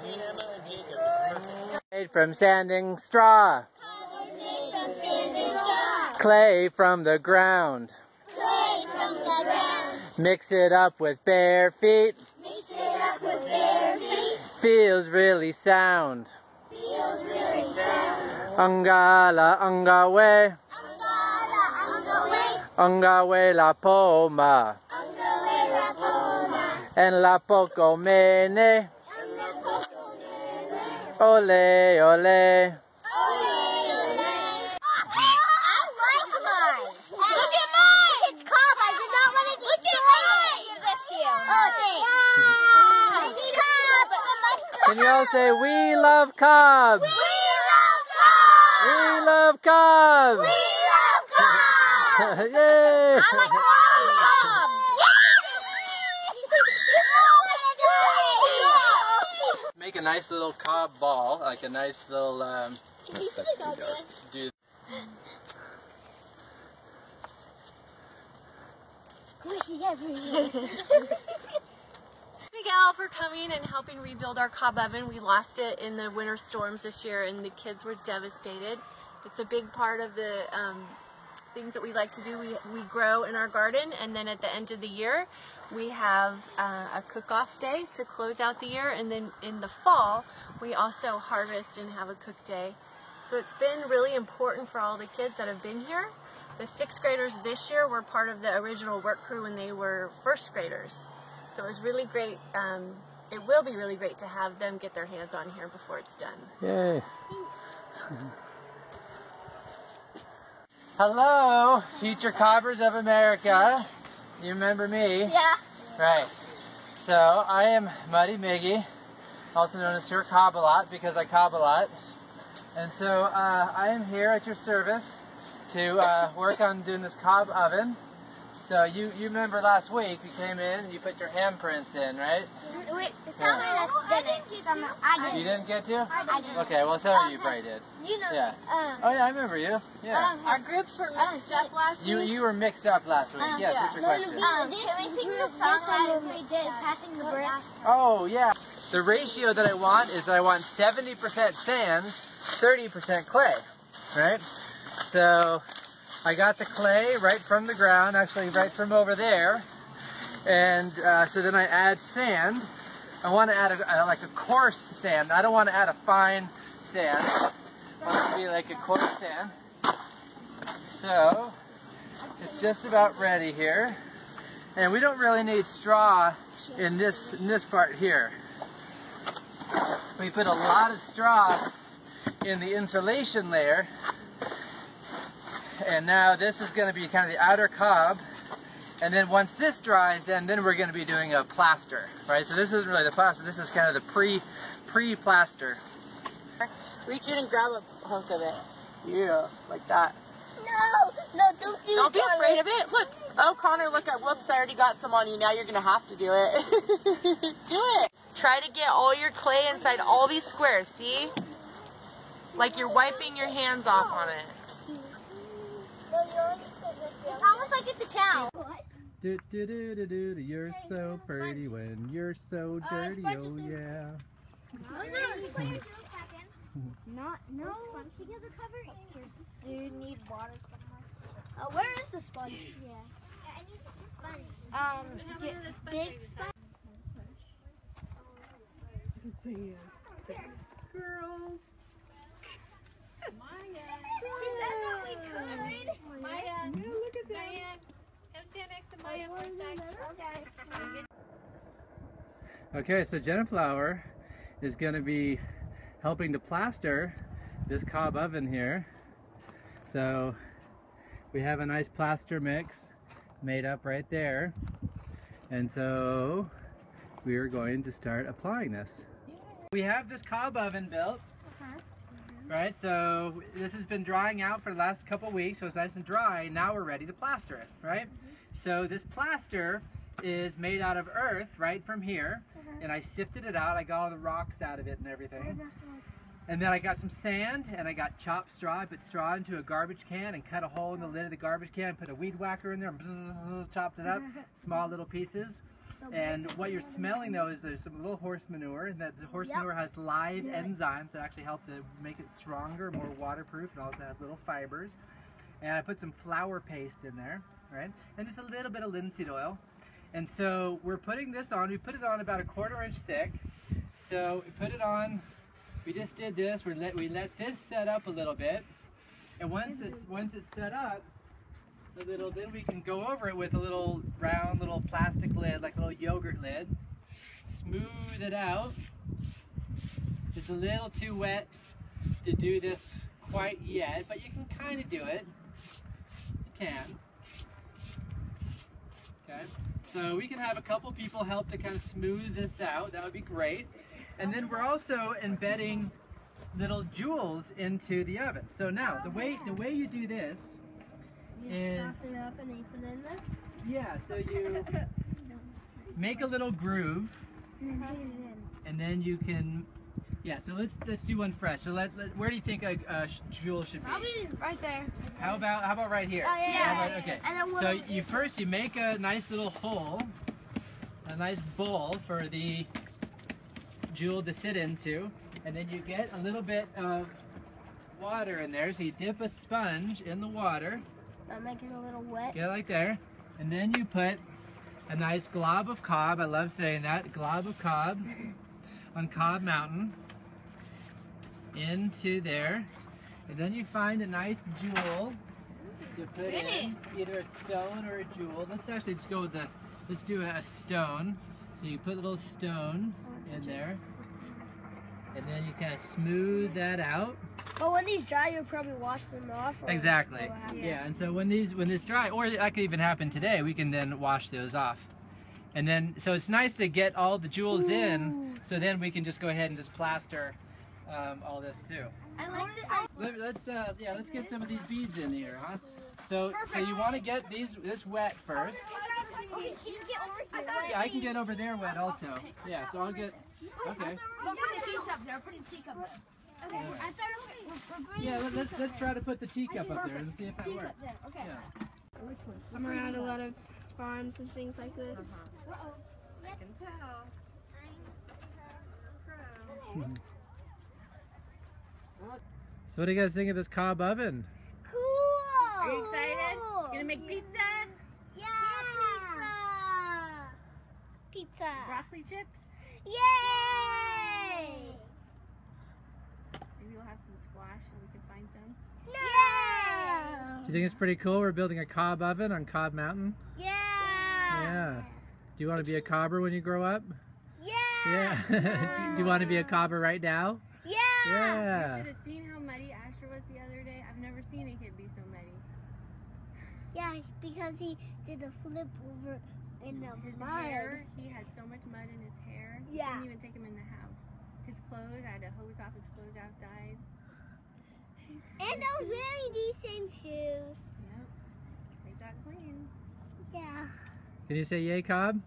Me and Emma and Jacob. It's perfect. Made from sanding straw. Clay from the ground. Mix it up with bare feet. Feels really sound. Angala, angawe. Angawe la poma. En la poco mene. Ole, ole. Can you all say, we love Cobb? We love Cobb! We love Cobb! We love Cobb! Yay! I like Cobb! Make a nice little Cobb ball, like a nice little, do. Squishy everywhere. Miguel for coming and helping rebuild our Cobb oven. We lost it in the winter storms this year and the kids were devastated. It's a big part of the things that we like to do. We grow in our garden, and then at the end of the year we have a cook-off day to close out the year, and then in the fall we also harvest and have a cook day. So it's been really important for all the kids that have been here. The 6th graders this year were part of the original work crew when they were 1st graders. So it was really great. It will be really great to have them get their hands on here before it's done. Yay. Thanks. Hello, future Cobbers of America. You remember me? Yeah. Right. So I am Muddy Miggy, also known as Sir Cobb-a-lot because I cobb a lot. And so I am here at your service to work on doing this Cobb oven. So you remember last week you came in and you put your handprints in, right? Wait, someone else didn't. I did. You didn't get to? I didn't. Okay, well some of you probably did. You know. Yeah. Oh yeah, I remember you. Yeah. Our groups were mixed up last week. You were mixed up last week. Yes, what's your question? Can we sing the song that we did, Passing the Brick? Oh yeah. The ratio that I want is I want 70% sand, 30% clay, right? So I got the clay right from the ground, actually right from over there, and so then I add sand. I want to add like a coarse sand. I don't want to add a fine sand. I want it to be like a coarse sand. So it's just about ready here, and we don't really need straw in this part here. We put a lot of straw in the insulation layer. And now this is going to be kind of the outer cob, and then once this dries, then we're going to be doing a plaster, right? So this isn't really the plaster. This is kind of the pre-plaster. Reach in and grab a hunk of it. Yeah, like that. No, don't do it. Don't be afraid of it. Look, oh Connor, look at, whoops, I already got some on you. Now you're going to have to do it. Do it. Try to get all your clay inside all these squares, see? Like you're wiping your hands off on it. It's almost like it's a cow. Do, do, do, do, do, do. You're so pretty when you're so dirty, oh yeah. No. Because the cover is. Do you need water somewhere? Where is the sponge? Yeah. I need the sponge. Big sponge. Girls. She said that we could. Maya. Yeah, look at that. Diane, come stand next to Maya for a second. Okay, so Jenna Flower is going to be helping to plaster this Cobb oven here. So we have a nice plaster mix made up right there, and so we are going to start applying this. We have this Cobb oven built. Right, so this has been drying out for the last couple weeks, so it's nice and dry. Now we're ready to plaster it, right? So this plaster is made out of earth right from here, and I sifted it out. I got all the rocks out of it and everything. And then I got some sand, and I got chopped straw. I put straw into a garbage can and cut a hole in the lid of the garbage can, put a weed whacker in there, and chopped it up, small little pieces. And what you're smelling though is there's some little horse manure, and that the horse manure has live enzymes that actually help to make it stronger, more waterproof. It also has little fibers. And I put some flour paste in there, right? And just a little bit of linseed oil. And so we're putting this on. We put it on about a 1/4 inch thick. So we put it on. We just did this. We let this set up a little bit. And once it's set up a little bit, we can go over it with a little round little plastic lid, like a little yogurt lid. Smooth it out. It's a little too wet to do this quite yet, but you can kind of do it. You can. Okay. So we can have a couple people help to kind of smooth this out. That would be great. And then we're also embedding little jewels into the oven. So now the way you do this is Soften up and you put it in there. yeah. So you make a little groove, and then you can So let's do one fresh. So where do you think a jewel should be? Probably right there. How about right here? Oh, yeah. How about- okay. And then So you make a nice little hole, a nice bowl for the jewel to sit into, and then you get a little bit of water in there. So you dip a sponge in the water, make it a little wet. get it like there, and then you put a nice glob of Cobb. I love saying that, glob of Cobb on Cobb Mountain into there, and then you find a nice jewel to put in, either a stone or a jewel. Let's actually just go with let's do a stone. So you put a little stone in there, and then you kind of smooth that out. But when these dry, you'll probably wash them off. Exactly. Yeah. And so when this dry, or that could even happen today, we can then wash those off. And then, so it's nice to get all the jewels in, so then we can just go ahead and just plaster all this too. I like this. Let's get some of these beads in here, huh? So you want to get this wet first. Okay, can you get over here? Yeah, I can get over there wet also. Yeah, so I'll get. Okay. Don't put the teacup there. Put the teacup there. Okay. Yeah. I thought we're Yeah, let's try to put the teacup up there and see if that works. Okay. Yeah. I'm around a lot of farms and things like this. I can tell. So what do you guys think of this Cobb oven? Cool. Are you excited? Gonna make pizza? Yeah. Pizza. Broccoli chips? Yay. Maybe we'll have some squash and we can find some. Yeah. Do you think it's pretty cool? We're building a Cobb oven on Cobb Mountain. Yeah. Yeah. Do you want to be a cobber when you grow up? Yeah. Yeah. Do you want to be a cobber right now? Yeah. Yeah. You should have seen how muddy Asher was the other day. I've never seen a kid be so muddy. Yeah, because he did a flip over in the His mud. hair, he had so much mud in his hair. You Yeah. couldn't even take him in the house. His clothes, I had to hose off his clothes outside. And I was wearing these same shoes. Yep. They got clean. Yeah. Can you say yay, Cobb?